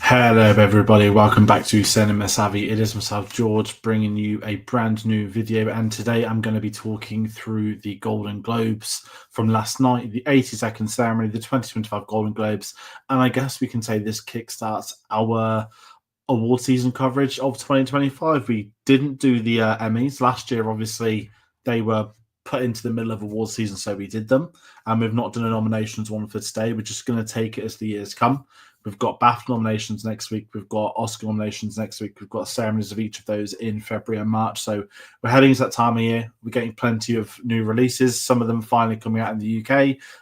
Hello, everybody. Welcome back to Cinema Savvy. It is myself, George, bringing you a brand new video. And today I'm going to be talking through the Golden Globes from last night, the 82nd ceremony, the 2025 Golden Globes. And I guess we can say this kickstarts our award season coverage of 2025. We didn't do the Emmys last year. Obviously, they were put into the middle of award season, so we did them. And we've not done a nominations one for today. We're just going to take it as the years come. We've got BAFTA nominations next week. We've got Oscar nominations next week. We've got ceremonies of each of those in February and March. So we're heading into that time of year. We're getting plenty of new releases. Some of them finally coming out in the UK.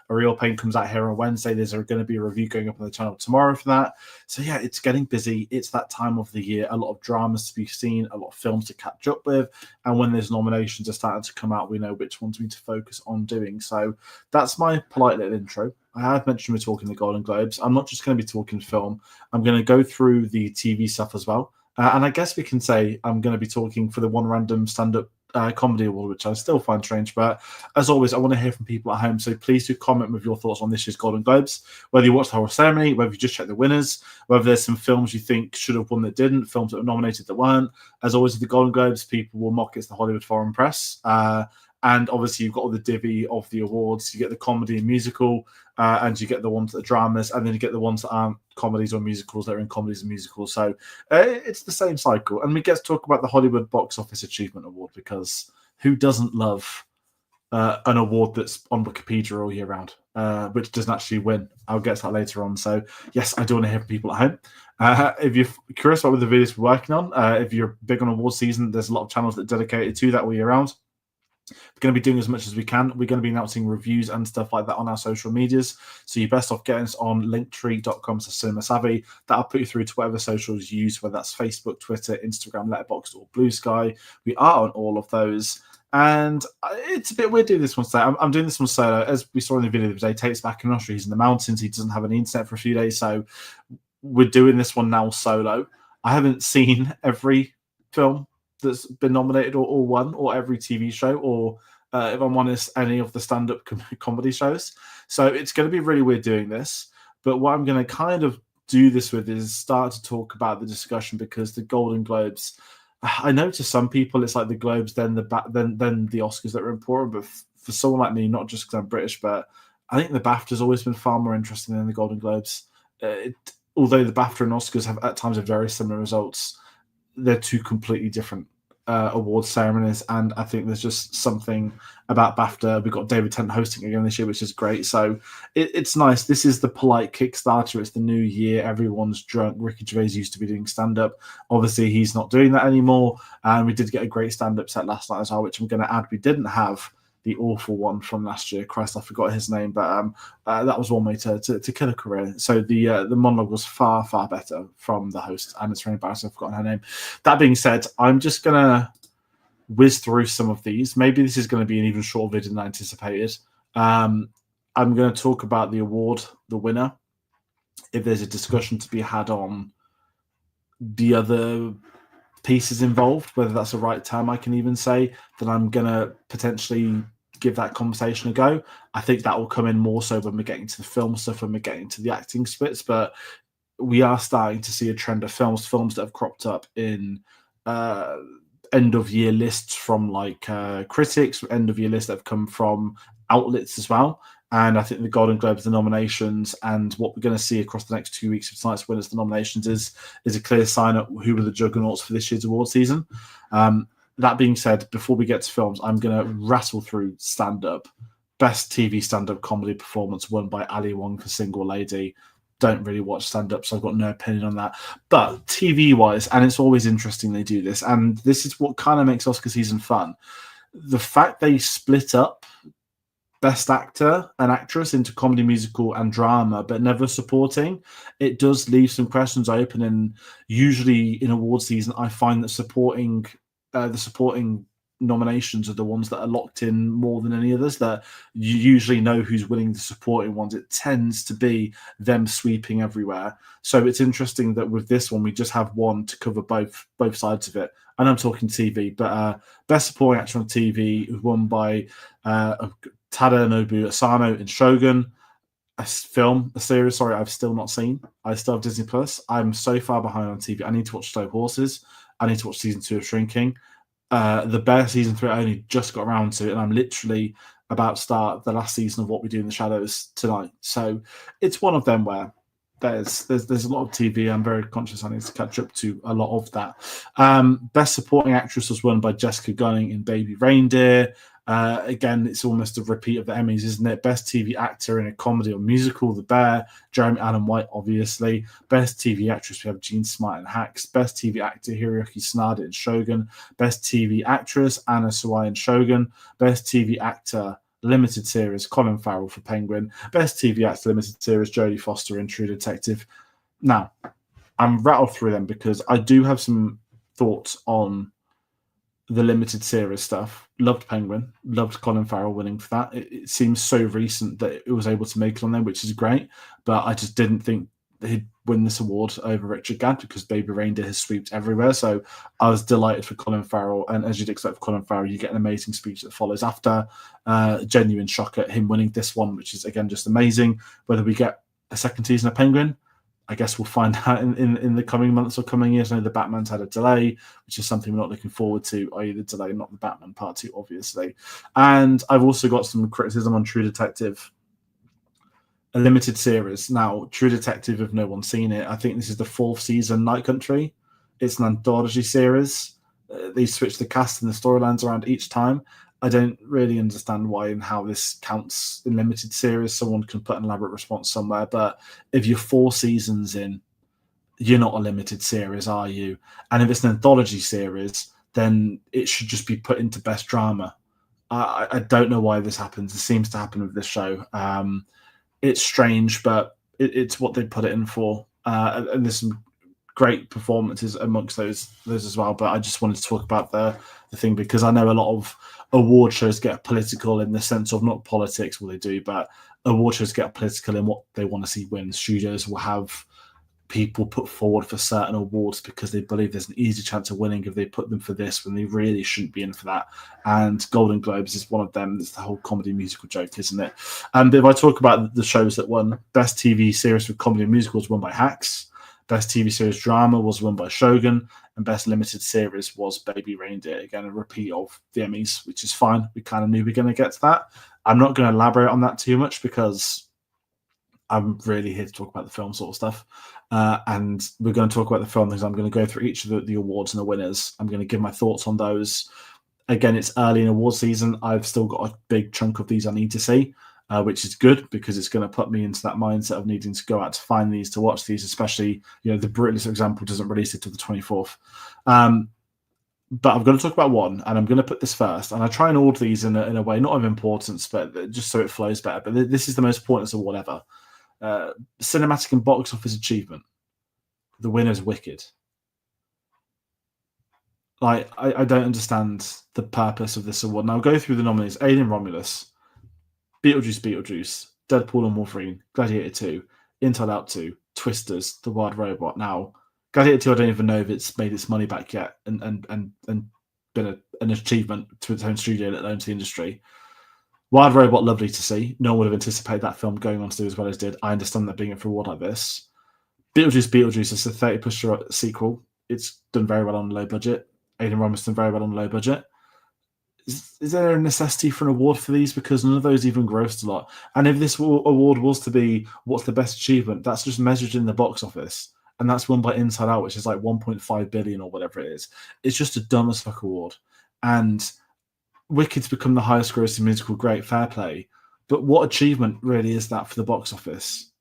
A Real Pain comes out here on Wednesday. There's going to be a review going up on the channel tomorrow for that. So yeah, it's getting busy. It's that time of the year. A lot of dramas to be seen, a lot of films to catch up with. And when there's nominations are starting to come out, we know which ones we need to focus on doing. So that's my polite little intro. I have mentioned we're talking the Golden Globes. I'm not just going to be talking film. I'm going to go through the TV stuff as well. And I guess we can say I'm going to be talking for the one random stand-up comedy award, which I still find strange. But as always, I want to hear from people at home. So please do comment with your thoughts on this year's Golden Globes, whether you watched the whole ceremony, whether you just checked the winners, whether there's some films you think should have won that didn't, films that were nominated that weren't. As always, with the Golden Globes, people will mock it's the Hollywood foreign press. And obviously, you've got all the divvy of the awards. You get the comedy and musical, and you get the ones that are dramas, and then you get the ones that aren't comedies or musicals that are in comedies and musicals. So it's the same cycle. And we get to talk about the Hollywood Box Office Achievement Award, because who doesn't love an award that's on Wikipedia all year round, which doesn't actually win? I'll get to that later on. So yes, I do want to hear from people at home. If you're curious about what the videos we're working on, if you're big on award season, there's a lot of channels that are dedicated to that all year round. We're going to be doing as much as we can. We're going to be announcing reviews and stuff like that on our social medias. So you're best off getting us on linktree.com/cinemasavvy. That'll put you through to whatever socials you use, whether that's Facebook, Twitter, Instagram, Letterboxd, or Blue Sky. We are on all of those. And it's a bit weird doing this one today. I'm doing this one solo. As we saw in the video the other day, Tate's back in Austria. He's in the mountains. He doesn't have any internet for a few days. So we're doing this one now solo. I haven't seen every film that's been nominated or won, or every TV show, or if I'm honest, any of the stand-up comedy shows. So it's going to be really weird doing this. But what I'm going to kind of do this with is start to talk about the discussion, because the Golden Globes, I know to some people it's like the Globes, then the Oscars that are important. But for someone like me, not just because I'm British, but I think the BAFTA has always been far more interesting than the Golden Globes. Although the BAFTA and Oscars have at times have very similar results, they're two completely different award ceremonies, and I think there's just something about BAFTA. We've got David Tennant hosting again this year, which is great. So it's nice. This is the polite Kickstarter. It's the new year. Everyone's drunk. Ricky Gervais used to be doing stand-up. Obviously, he's not doing that anymore. And we did get a great stand-up set last night as well, which I'm going to add. We didn't have the awful one from last year. Christ, I forgot his name, but that was one way to kill a career. So the monologue was far, far better from the host, and it's very embarrassing I've forgotten her name. That being said, I'm just going to whiz through some of these. Maybe this is going to be an even shorter video than I anticipated. I'm going to talk about the award, the winner. If there's a discussion to be had on the other pieces involved, whether that's the right term I can even say, then I'm going to potentially give that conversation a go. I think that will come in more so when we're getting to the film stuff, when we're getting to the acting splits, but we are starting to see a trend of films that have cropped up in end of year lists from like critics, end of year lists that have come from outlets as well. And I think the Golden Globes, the nominations, and what we're going to see across the next 2 weeks of tonight's winners, the nominations, is a clear sign of who were the juggernauts for this year's award season. That being said, before we get to films, I'm going to rattle through stand-up. Best TV stand-up comedy performance won by Ali Wong for Single Lady. Don't really watch stand-up, so I've got no opinion on that. But TV-wise, and it's always interesting they do this, and this is what kind of makes Oscar season fun. The fact they split up Best Actor and Actress into comedy, musical, and drama, but never supporting, it does leave some questions open. And usually in award season, I find that the supporting nominations are the ones that are locked in more than any others, that you usually know who's winning the supporting ones. It tends to be them sweeping everywhere. So it's interesting that with this one, we just have one to cover both sides of it. And I'm talking TV, but Best Supporting Actor on TV was won by Tadanobu Asano in Shogun. a series, sorry, I've still not seen. I still have Disney Plus. I'm so far behind on TV. I need to watch Slow Horses. I need to watch season 2 of Shrinking. The Bear season 3, I only just got around to, and I'm literally about to start the last season of What We Do in the Shadows tonight. So it's one of them where there's a lot of TV. I'm very conscious I need to catch up to a lot of that. Best Supporting Actress was won by Jessica Gunning in Baby Reindeer. Again, it's almost a repeat of the Emmys, isn't it? Best TV Actor in a Comedy or Musical, The Bear. Jeremy Allen White, obviously. Best TV Actress, we have Jean Smart in Hacks. Best TV Actor, Hiroyuki Sanada in Shogun. Best TV Actress, Anna Sawai in Shogun. Best TV Actor, Limited Series, Colin Farrell for Penguin. Best TV Actor, Limited Series, Jodie Foster in True Detective. Now, I'm rattled through them because I do have some thoughts on the limited series stuff. Loved Penguin, loved Colin Farrell winning for that. It seems so recent that it was able to make it on there, which is great. But I just didn't think he'd win this award over Richard Gant because Baby Reindeer has swept everywhere. So I was delighted for Colin Farrell. And as you'd expect for Colin Farrell, you get an amazing speech that follows after. Genuine shock at him winning this one, which is, again, just amazing. Whether we get a second season of Penguin, I guess we'll find out in the coming months or coming years. I know the Batman's had a delay, which is something we're not looking forward to, i.e. the delay, not the Batman Part 2, obviously. And I've also got some criticism on True Detective, a limited series. Now, True Detective, if no one's seen it, I think this is the 4th season, Night Country. It's an anthology series. They switch the cast and the storylines around each time. I don't really understand why and how this counts in limited series. Someone can put an elaborate response somewhere, but if you're 4 seasons in, you're not a limited series, are you? And if it's an anthology series, then it should just be put into best drama. I don't know why this happens. It seems to happen with this show. It's strange, but it's what they put it in for. And there's some great performances amongst those as well. But I just wanted to talk about the thing because I know a lot of award shows get political in the sense of not politics, what they do, but award shows get political in what they want to see win. Studios will have people put forward for certain awards because they believe there's an easy chance of winning if they put them for this when they really shouldn't be in for that. And Golden Globes is one of them. It's the whole comedy musical joke, isn't it? And if I talk about the shows that won, Best TV Series for Comedy and Musicals won by Hacks. Best TV Series Drama was won by Shogun, and Best Limited Series was Baby Reindeer. Again, a repeat of the Emmys, which is fine. We kind of knew we were going to get to that. I'm not going to elaborate on that too much because I'm really here to talk about the film sort of stuff. And we're going to talk about the film things. I'm going to go through each of the awards and the winners. I'm going to give my thoughts on those. Again, it's early in award season. I've still got a big chunk of these I need to see. Which is good because it's going to put me into that mindset of needing to go out to find these, to watch these, especially, the Brutalist example doesn't release it till the 24th. But I'm going to talk about one, and I'm going to put this first. And I try and order these in a way, not of importance, but just so it flows better. But this is the most important of whatever. Cinematic and box office achievement. The winner's Wicked. Like, I don't understand the purpose of this award. Now, I'll go through the nominees. Alien Romulus. Beetlejuice, Deadpool and Wolverine, Gladiator 2, Inside Out 2, Twisters, The Wild Robot. Now, Gladiator 2, I don't even know if it's made its money back yet and been an achievement to its own studio, let alone to the industry. Wild Robot, lovely to see. No one would have anticipated that film going on to do as well as did. I understand that being a reward like this. Beetlejuice is a 30+ sequel. It's done very well on a low budget. Alien Romulus done very well on a low budget. Is there a necessity for an award for these? Because none of those even grossed a lot. And if this award was to be what's the best achievement, that's just measured in the box office. And that's won by Inside Out, which is like 1.5 billion or whatever it is. It's just a dumb as fuck award. And Wicked's become the highest grossing musical, great, fair play. But what achievement really is that for the box office?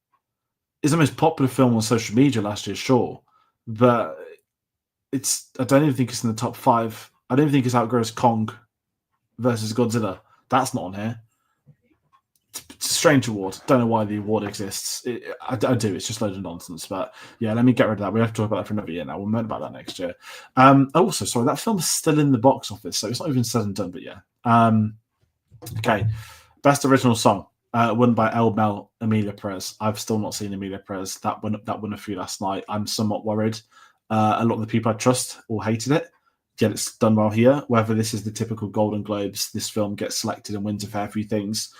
It's the most popular film on social media last year, sure. But I don't even think it's in the top 5. I don't even think it's outgrossed Kong versus Godzilla. That's not on here. It's a strange award. Don't know why the award exists. I do. It's just loads of nonsense. But yeah, let me get rid of that. We have to talk about that for another year now. We'll learn about that next year. Also, sorry, that film is still in the box office, so it's not even said and done. But yeah. Okay. Best original song. Won by El Mel, Emilia Perez. I've still not seen Emilia Perez. That won a few last night. I'm somewhat worried. A lot of the people I trust all hated it. Yet it's done well here. Whether this is the typical Golden Globes, this film gets selected and wins a fair few things.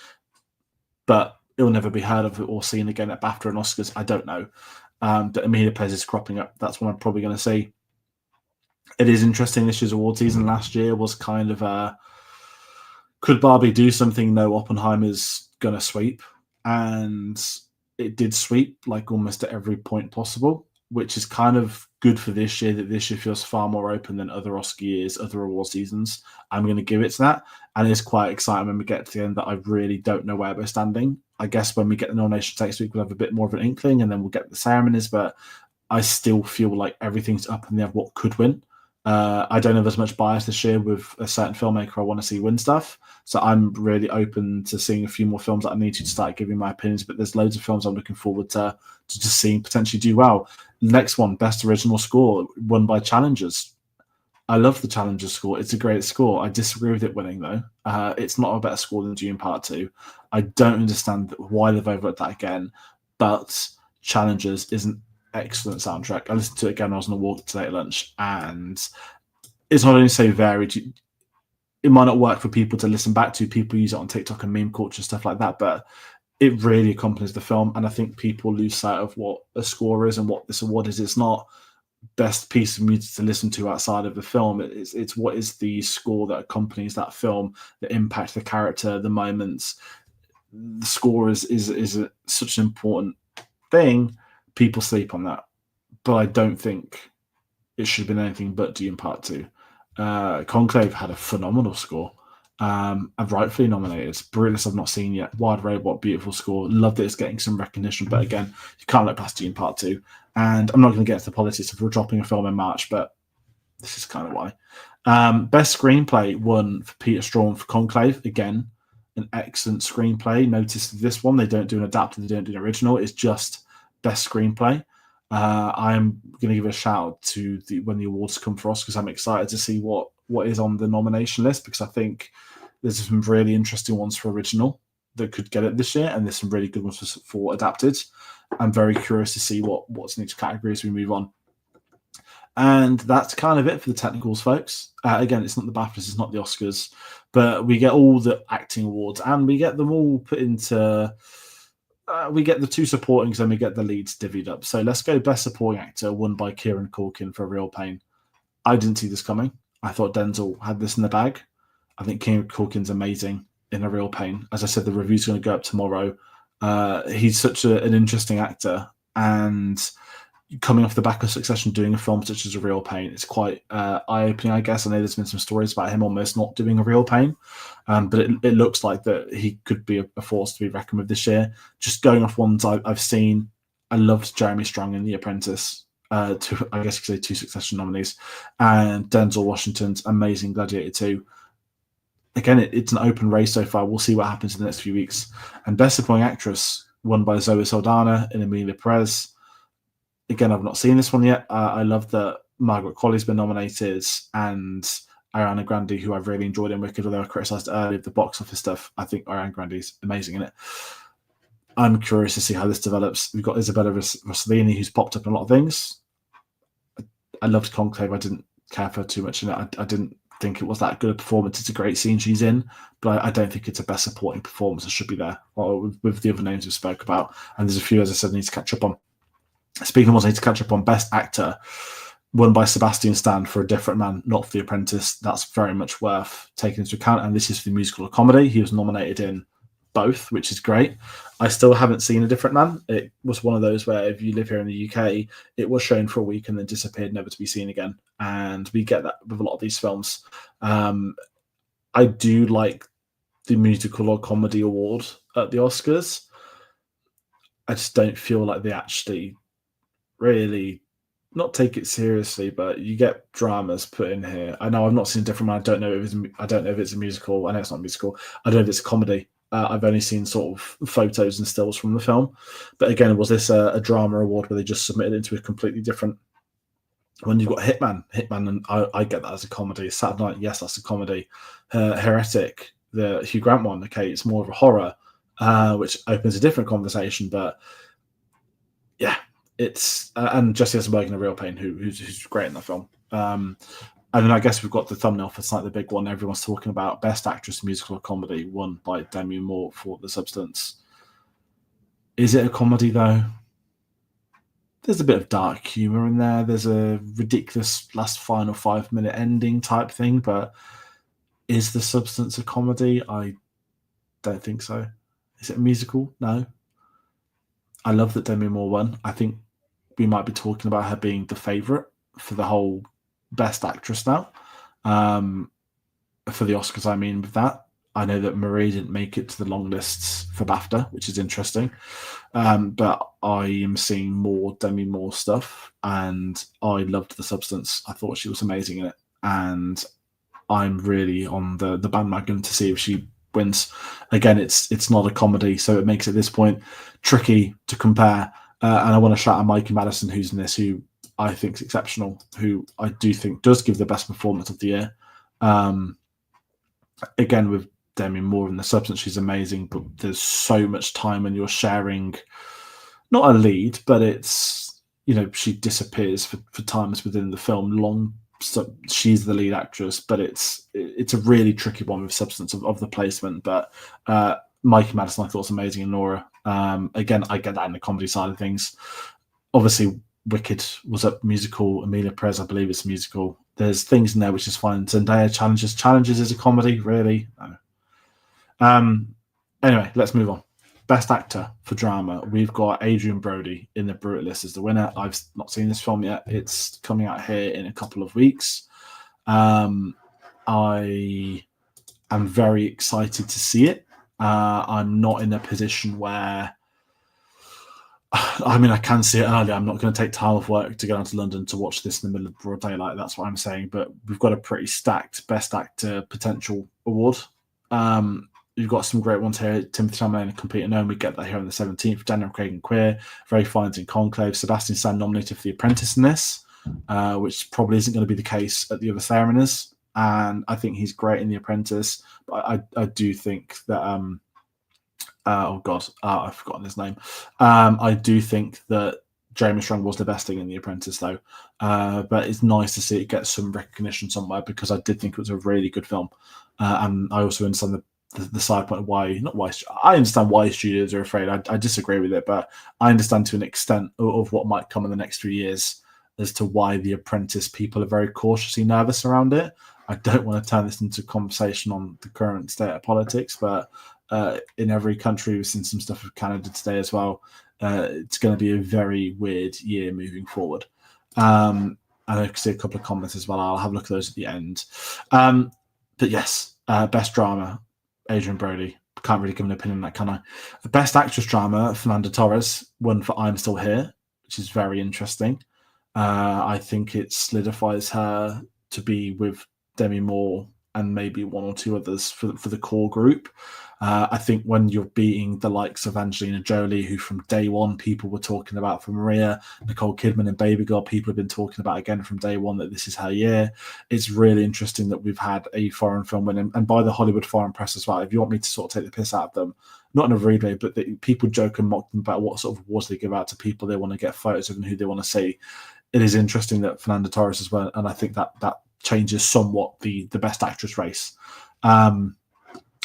But it'll never be heard of or seen again at BAFTA and Oscars. I don't know. But Emilia Perez is cropping up. That's what I'm probably going to see. It is interesting. This year's award season last year was kind of could Barbie do something? No, Oppenheimer's going to sweep. And it did sweep like almost at every point possible, which is kind of good for this year, that this year feels far more open than other Oscar years, other award seasons. I'm going to give it to that. And it's quite exciting when we get to the end that I really don't know where we're standing. I guess when we get the nominations next week, we'll have a bit more of an inkling, and then we'll get the ceremonies. But I still feel like everything's up in the air of what could win. I don't have as much bias this year with a certain filmmaker I want to see win stuff. So I'm really open to seeing a few more films that I need to start giving my opinions. But there's loads of films I'm looking forward to just seeing potentially do well. Next one, Best Original Score, won by Challengers. I love the Challengers score. It's a great score. I disagree with it winning, though. It's not a better score than Dune Part 2. I don't understand why they've overlooked that again. But Challengers is an excellent soundtrack. I listened to it again when I was on a walk today at lunch, and it's not only so varied. It might not work for people to listen back to. People use it on TikTok and meme culture, stuff like that, but it really accompanies the film. And I think people lose sight of what a score is and what this award is. It's not best piece of music to listen to outside of the film. It's what is the score that accompanies that film, that impacts the character, the moments. The score is such an important thing. People sleep on that, but I don't think it should have been anything but Dune Part 2. Conclave had a phenomenal score, and rightfully nominated. Brutus I've not seen yet. Wild Robot, beautiful score. Love that it's getting some recognition, but again, you can't look past Dune Part 2. And I'm not going to get into the politics of we're dropping a film in March, but this is kind of why. Best Screenplay won for Peter Strawn for Conclave. Again, an excellent screenplay. Notice this one, they don't do an adapted, they don't do an original. It's just Best Screenplay. I'm going to give a shout out to when the awards come for us, because I'm excited to see what is on the nomination list, because I think there's some really interesting ones for original that could get it this year, and there's some really good ones for adapted. I'm very curious to see what's in each category as we move on. And that's kind of it for the technicals, folks. Again, it's not the BAFTAs, it's not the Oscars, but we get all the acting awards, and we get them all put into... we get the two supportings and we get the leads divvied up. So let's go Best Supporting Actor, won by Kieran Culkin for Real Pain. I didn't see this coming. I thought Denzel had this in the bag. I think Kieran Culkin's amazing in A Real Pain. As I said, the review's going to go up tomorrow. He's such an interesting actor, and coming off the back of Succession, doing a film such as A Real Pain, it's quite eye-opening, I guess. I know there's been some stories about him almost not doing A Real Pain, but it looks like that he could be a force to be reckoned with this year. Just going off ones I've seen, I loved Jeremy Strong in The Apprentice. I guess you could say 2 Succession nominees, and Denzel Washington's amazing Gladiator 2. Again, it's an open race so far. We'll see what happens in the next few weeks. And Best Supporting Actress, won by Zoe Saldana and Emilia Perez. Again, I've not seen this one yet. I love that Margaret Qualley's been nominated, and Ariana Grande, who I've really enjoyed in Wicked, although I criticised earlier the box office stuff. I think Ariana Grande's amazing in it. I'm curious to see how this develops. We've got Isabella Rossellini, who's popped up in a lot of things. I loved Conclave. I didn't care for too much in it. I didn't think it was that good a performance. It's a great scene she's in, but I don't think it's a best supporting performance. It should be there with the other names we spoke about. And there's a few, as I said, I need to catch up on. Speaking of ones I need to catch up on, Best Actor, won by Sebastian Stan for A Different Man, not for The Apprentice. That's very much worth taking into account. And this is for the musical or comedy. He was nominated in both, which is great. I still haven't seen A Different Man. It was one of those where if you live here in the UK, it was shown for a week and then disappeared, never to be seen again. And we get that with a lot of these films. I do like the musical or comedy award at the Oscars. I just don't feel like they actually really not take it seriously, but you get dramas put in here. I know I've not seen A Different Man. I don't know if it's a musical. I know it's not a musical. I don't know if it's a comedy. I've only seen sort of photos and stills from the film. But again, was this a drama award where they just submitted it into a completely different... When you've got Hitman, and I get that as a comedy. Saturday Night, yes, that's a comedy. Heretic, the Hugh Grant one, okay, it's more of a horror, which opens a different conversation. But yeah, it's... and Jesse Eisenberg in A Real Pain, who's great in that film. And then I guess we've got the thumbnail for tonight, the big one everyone's talking about. Best Actress, Musical or Comedy, won by Demi Moore for The Substance. Is it a comedy though? There's a bit of dark humor in there. There's a ridiculous last final 5 minute ending type thing, but is the substance a comedy? I don't think so. Is it a musical? No. I love that Demi Moore won. I think we might be talking about her being the favourite for the whole Best Actress now. For the Oscars, I mean, with that. I know that Marie didn't make it to the long lists for BAFTA, which is interesting. But I am seeing more Demi Moore stuff, and I loved The Substance. I thought she was amazing in it, and I'm really on the bandwagon to see if she wins. Again, it's not a comedy, so it makes it at this point tricky to compare. And I want to shout out Mikey Madison, who's in this, who I think is exceptional, who I do think does give the best performance of the year. Again, with Demi Moore in The Substance, she's amazing, but there's so much time when you're sharing not a lead, but it's, she disappears for times within the film. So she's the lead actress, but it's a really tricky one with Substance of the placement. But Mikey Madison I thought was amazing, and Nora. Again, I get that in the comedy side of things. Obviously, Wicked was a musical. Emilia Perez, I believe, is a musical. There's things in there which is fine. Zendaya Challenges is a comedy, really. Anyway, let's move on. Best Actor for Drama. We've got Adrian Brody in The Brutalist as the winner. I've not seen this film yet. It's coming out here in a couple of weeks. I am very excited to see it. I'm not in a position where I can see it early. I'm not going to take time off work to go down to London to watch this in the middle of broad daylight. That's what I'm saying. But we've got a pretty stacked Best Actor potential award. You've got some great ones here. Timothée Chalamet and Complete Unknown. We get that here on the 17th. Daniel Craig and Queer. Ray Fiennes in Conclave. Sebastian Stan nominated for The Apprentice in this, which probably isn't going to be the case at the other ceremonies. And I think he's great in The Apprentice. But I do think that I've forgotten his name. I do think that Jeremy Strong was the best thing in The Apprentice, though. But it's nice to see it get some recognition somewhere, because I did think it was a really good film. And I also understand the side point of I understand why studios are afraid. I disagree with it, but I understand to an extent of what might come in the next 3 years as to why The Apprentice people are very cautiously nervous around it. I don't want to turn this into a conversation on the current state of politics, but in every country, we've seen some stuff with Canada today as well. It's going to be a very weird year moving forward. And I can see a couple of comments as well. I'll have a look at those at the end. But yes, Best Drama, Adrian Brody. Can't really give an opinion on that, can I? Best Actress Drama, Fernanda Torres won for I'm Still Here, which is very interesting. I think it solidifies her to be with Demi Moore and maybe one or two others for the core group. I think when you're beating the likes of Angelina Jolie, who from day one people were talking about for Maria, Nicole Kidman and Baby Girl, people have been talking about again from day one that this is her year. It's really interesting that we've had a foreign film win, and by the Hollywood foreign press as well. If you want me to sort of take the piss out of them, not in a rude way, but people joke and mock them about what sort of awards they give out to people they want to get photos of and who they want to see. It is interesting that Fernanda Torres as well, and I think that changes somewhat the Best Actress race.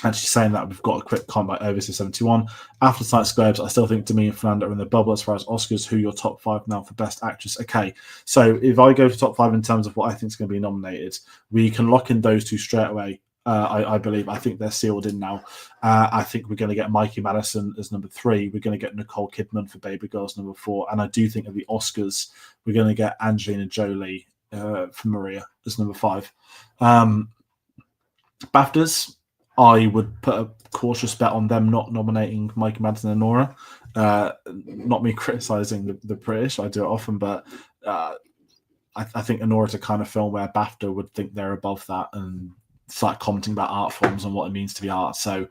Actually saying that, we've got a quick comment by Overseas 71. After tonight's Globes, I still think Demi and Fernanda are in the bubble as far as Oscars. Who are your top 5 now for Best Actress? Okay, so if I go for top 5 in terms of what I think is going to be nominated, we can lock in those two straight away. I believe. I think they're sealed in now. I think we're going to get Mikey Madison as number 3. We're going to get Nicole Kidman for Baby Girls number 4. And I do think at the Oscars, we're going to get Angelina Jolie for Maria as number 5. BAFTAs, I would put a cautious bet on them not nominating Mikey Madison and Nora. Not me criticising the British. I do it often, but I think Nora's a kind of film where BAFTA would think they're above that and start commenting about art forms and what it means to be art. So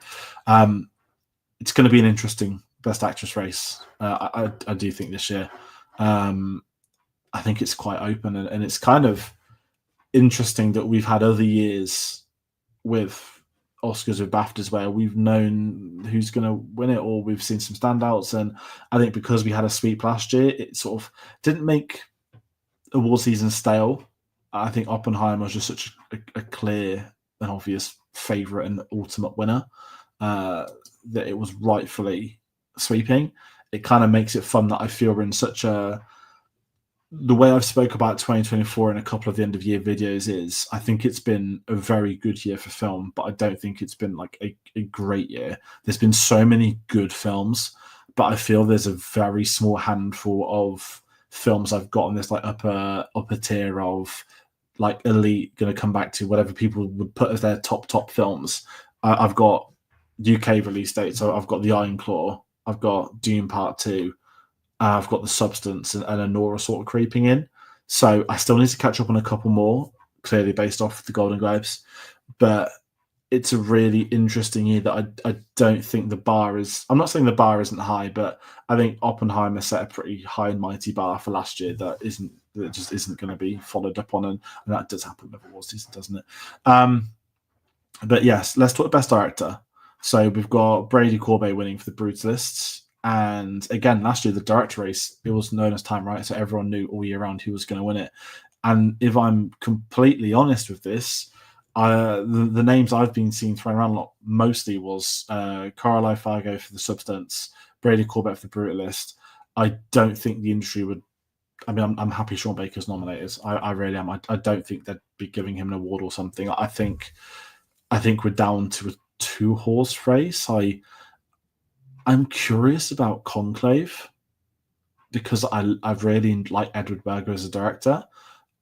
it's going to be an interesting Best Actress race. I do think this year. I think it's quite open, and it's kind of interesting that we've had other years with Oscars with BAFTAs where we've known who's going to win it, or we've seen some standouts. And I think because we had a sweep last year, it sort of didn't make award season stale. I think Oppenheimer was just such a clear and obvious favourite and ultimate winner that it was rightfully sweeping. it kind of makes it fun that I feel we're in such a, the way I've spoke about 2024 in a couple of the end of year videos is I think it's been a very good year for film, but I don't think it's been like a great year. There's been so many good films, but I feel there's a very small handful of films I've got on this like upper tier of like elite, going to come back to whatever people would put as their top films. I've got UK release dates, so I've got The Iron Claw, I've got Dune Part 2, I've got The Substance and Anora sort of creeping in. So I still need to catch up on a couple more, clearly based off the Golden Globes. But it's a really interesting year that I don't think the bar is. I'm not saying the bar isn't high, but I think Oppenheimer set a pretty high and mighty bar for last year that just isn't going to be followed up on, and that does happen with awards season, doesn't it? But yes, let's talk Best Director. So we've got Brady Corbet winning for The Brutalists. And again, last year, the director race, it was known as time, right? So everyone knew all year round who was going to win it. And if I'm completely honest with this, the names I've been seeing thrown around a lot mostly was Carlo Fargo for The Substance, Brady Corbett for The Brutalist. I don't think the industry would. I mean, I'm happy Sean Baker's nominated. I really am. I don't think they'd be giving him an award or something. I think we're down to a 2-horse race. I'm curious about Conclave because I really like Edward Berger as a director.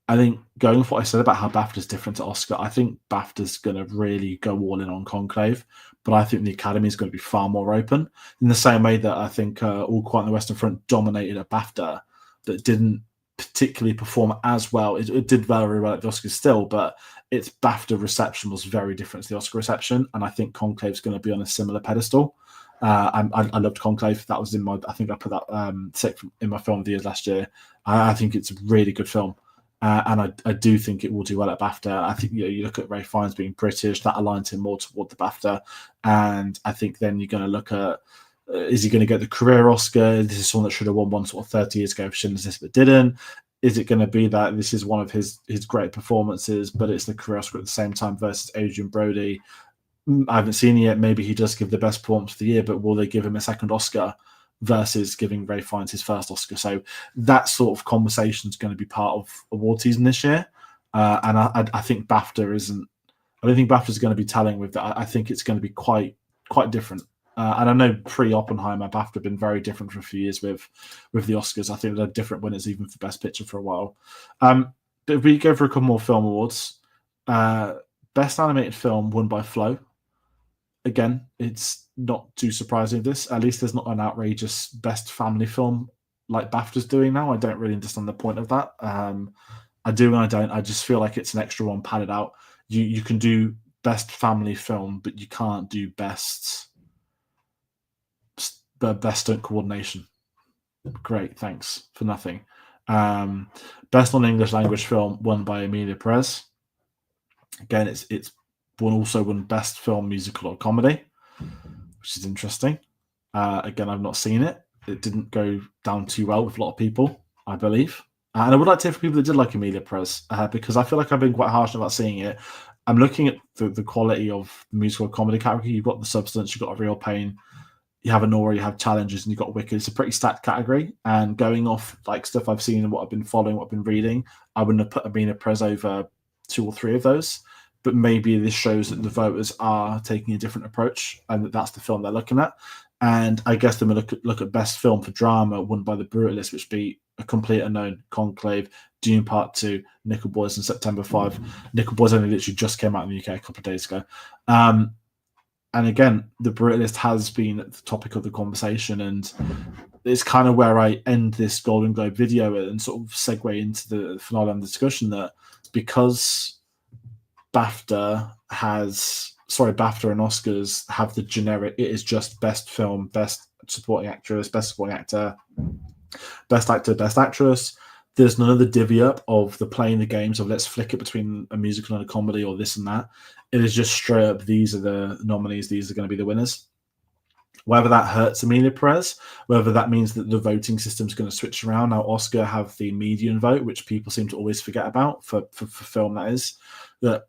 I think going with what I said about how BAFTA's different to Oscar, I think BAFTA's going to really go all in on Conclave, but I think the Academy is going to be far more open in the same way that I think All Quiet on the Western Front dominated a BAFTA that didn't particularly perform as well. It did very well at the Oscars still, but its BAFTA reception was very different to the Oscar reception, and I think Conclave's going to be on a similar pedestal. I loved Conclave. That was in my. I think I put that sixth in my film of the year last year. I think it's a really good film, and I do think it will do well at BAFTA. I think you look at Ray Fiennes being British, that aligns him more toward the BAFTA, and I think then you're going to look at is he going to get the career Oscar? This is someone that should have won one sort of 30 years ago for Schindler's List but didn't. Is it going to be that this is one of his great performances, but it's the career Oscar at the same time versus Adrian Brody? I haven't seen it yet. Maybe he does give the best performance of the year, but will they give him a second Oscar versus giving Ray Fiennes his first Oscar? So that sort of conversation is going to be part of award season this year. And I think BAFTA isn't. I don't think BAFTA is going to be telling with that. I think it's going to be quite different. And I know pre-Oppenheimer, BAFTA have been very different for a few years with the Oscars. I think they're different winners even for Best Picture for a while. But if we go for a couple more film awards, Best Animated Film won by Flow. Again, it's not too surprising this. At least there's not an outrageous best family film like BAFTA's doing now. I don't really understand the point of that. I do and I don't. I just feel like it's an extra one padded out. You can do best family film, but you can't do best stunt coordination. Great, thanks for nothing. Best non-English language film won by Emilia Perez. Again, it's also won Best Film Musical or Comedy, which is interesting. Again, I've not seen it. It didn't go down too well with a lot of people, I believe. And I would like to hear from people that did like Emilia Perez, because I feel like I've been quite harsh about seeing it. I'm looking at the quality of the musical or comedy category. You've got The Substance, you've got A Real Pain, you have Anora, you have Challenges, and you've got Wicked. It's a pretty stacked category. And going off like stuff I've seen and what I've been following, what I've been reading, I wouldn't have put Emilia Perez over 2 or 3 of those. But maybe this shows that the voters are taking a different approach and that's the film they're looking at. And I guess then we look at Best Film for Drama, won by The Brutalist, which beat a complete unknown Conclave, Dune Part 2, Nickel Boys, and September 5. Nickel Boys only literally just came out in the UK a couple of days ago. And again, The Brutalist has been the topic of the conversation, and it's kind of where I end this Golden Globe video and sort of segue into the finale of the discussion, that because BAFTA and Oscars have the generic, it is just best film, best supporting actress, best supporting actor, best actor, best actress. There's none of the divvy up of the playing the games of let's flick it between a musical and a comedy or this and that. It is just straight up, these are the nominees, these are going to be the winners. Whether that hurts Emilia Perez, whether that means that the voting system is going to switch around. Now, Oscar have the median vote, which people seem to always forget about for film, that is. That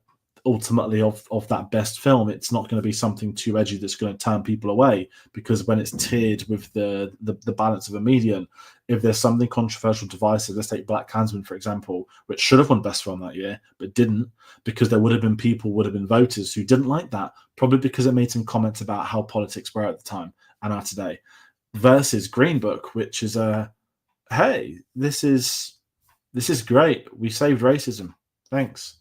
ultimately of that best film, it's not going to be something too edgy that's going to turn people away, because when it's tiered with the balance of a median, if there's something controversial, divisive, let's take Black Klansman, for example, which should have won best film that year but didn't, because there would have been voters who didn't like that, probably because it made some comments about how politics were at the time and are today, versus Green Book, which is hey, this is great, we saved racism, thanks.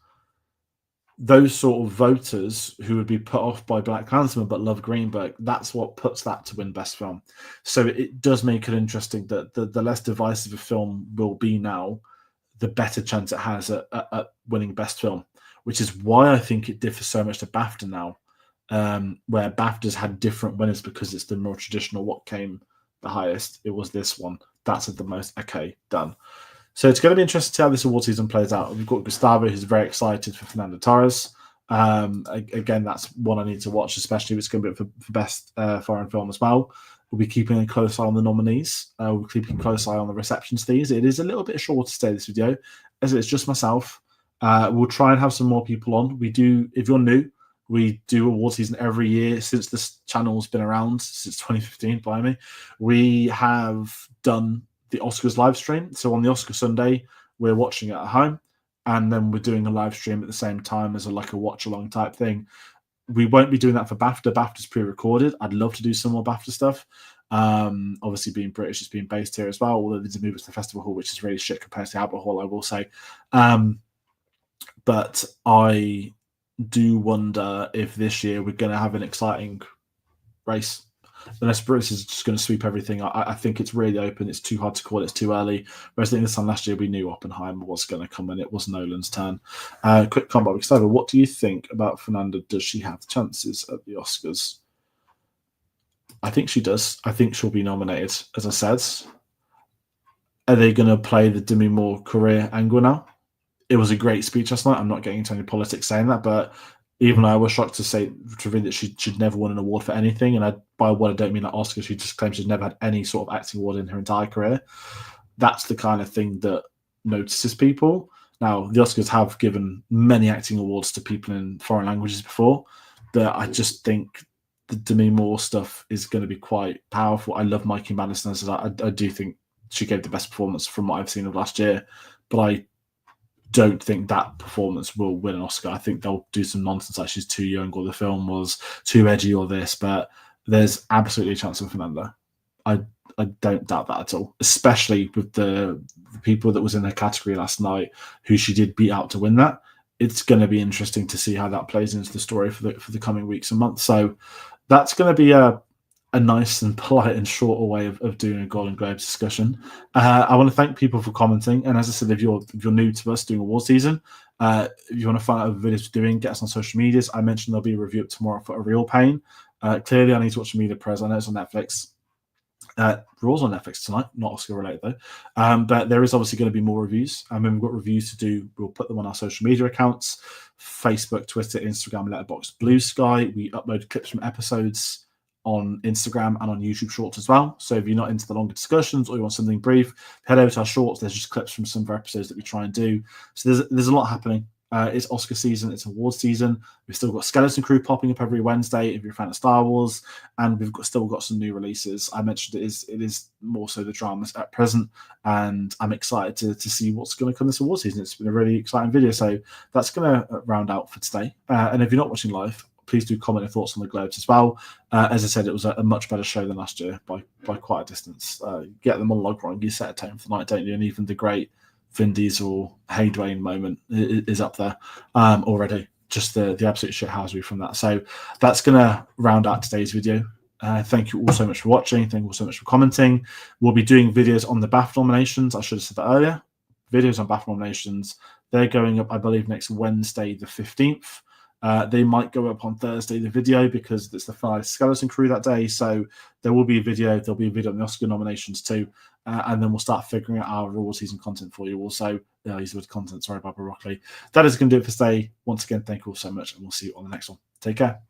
Those sort of voters who would be put off by Black Klansman but love Green Book, that's what puts that to win best film. So it does make it interesting that the less divisive a film will be now, the better chance it has at winning best film, which is why I think it differs so much to BAFTA now, where BAFTA's had different winners because it's the more traditional what came the highest. It was this one. That's at the most. Okay, done. So it's going to be interesting to see how this award season plays out. We've got Gustavo, who's very excited for Fernando Torres. Again, that's one I need to watch, especially if it's going to be for best foreign film as well. We'll be keeping a close eye on the nominees. We'll be keeping a close eye on the receptions fees. It is a little bit short to stay this video, as it's just myself. We'll try and have some more people on. We do, if you're new, we do award season every year since this channel's been around, since 2015, by me. We have done the Oscars live stream. So on the Oscar Sunday, we're watching it at home, and then we're doing a live stream at the same time as a watch along type thing. We won't be doing that for BAFTA. BAFTA's pre-recorded. I'd love to do some more BAFTA stuff. Obviously, being British, it's being based here as well, although there's a move to the festival hall, which is really shit compared to Albert Hall, I will say. But I do wonder if this year we're going to have an exciting race. Unless Bruce is just going to sweep everything. I think it's really open. It's too hard to call. It's too early. Whereas I think this time last year we knew Oppenheimer was going to come and it was Nolan's turn. Quick comment, Gustavo. What do you think about Fernanda? Does she have chances at the Oscars? I think she does. I think she'll be nominated, as I said. Are they going to play the Demi Moore career angle now? It was a great speech last night. I'm not getting into any politics saying that, but even I was shocked to read that she'd never won an award for anything. And by what I don't mean like Oscar, she just claims she's never had any sort of acting award in her entire career. That's the kind of thing that notices people. Now, the Oscars have given many acting awards to people in foreign languages before, but I just think the Demi Moore stuff is going to be quite powerful. I love Mikey Madison. I do think she gave the best performance from what I've seen of last year, but I don't think that performance will win an Oscar. I think they'll do some nonsense like she's too young or the film was too edgy or this, but there's absolutely a chance of Fernanda. I don't doubt that at all, especially with the people that was in her category last night who she did beat out to win that. It's going to be interesting to see how that plays into the story for the coming weeks and months. So that's going to be a nice and polite and shorter way of doing a Golden Globes discussion. I want to thank people for commenting. And as I said, if you're new to us doing award season, if you want to find out what videos we're doing, get us on social medias. I mentioned there'll be a review tomorrow for A Real Pain. Clearly, I need to watch Media Prez. I know it's on Netflix. Raw's on Netflix tonight, not Oscar related though. But there is obviously going to be more reviews. And when we've got reviews to do, we'll put them on our social media accounts: Facebook, Twitter, Instagram, Letterboxd, Blue Sky. We upload clips from episodes on Instagram and on YouTube Shorts as well. So if you're not into the longer discussions or you want something brief, head over to our Shorts. There's just clips from some of our episodes that we try and do. So there's a lot happening. It's Oscar season. It's award season. We've still got Skeleton Crew popping up every Wednesday if you're a fan of Star Wars, and we've still got some new releases. I mentioned it is more so the dramas at present, and I'm excited to see what's going to come this award season. It's been a really exciting video, so that's going to round out for today. And if you're not watching live, please do comment your thoughts on the Globes as well. As I said, it was a much better show than last year by quite a distance. Get the monologue wrong, you set a tone for the night, don't you? And even the great Vin Diesel, Hey Dwayne moment is up there already. Just the absolute shithousery from that. So that's going to round out today's video. Thank you all so much for watching. Thank you all so much for commenting. We'll be doing videos on the BAFTA nominations. I should have said that earlier. Videos on BAFTA nominations. They're going up, I believe, next Wednesday, the 15th. They might go up on Thursday, the video, because it's the final Skeleton Crew that day. So there will be a video. There'll be a video on the Oscar nominations too. And then we'll start figuring out our award season content for you. Also, use the word content. Sorry, Barbara Rockley. That is going to do it for today. Once again, thank you all so much, and we'll see you on the next one. Take care.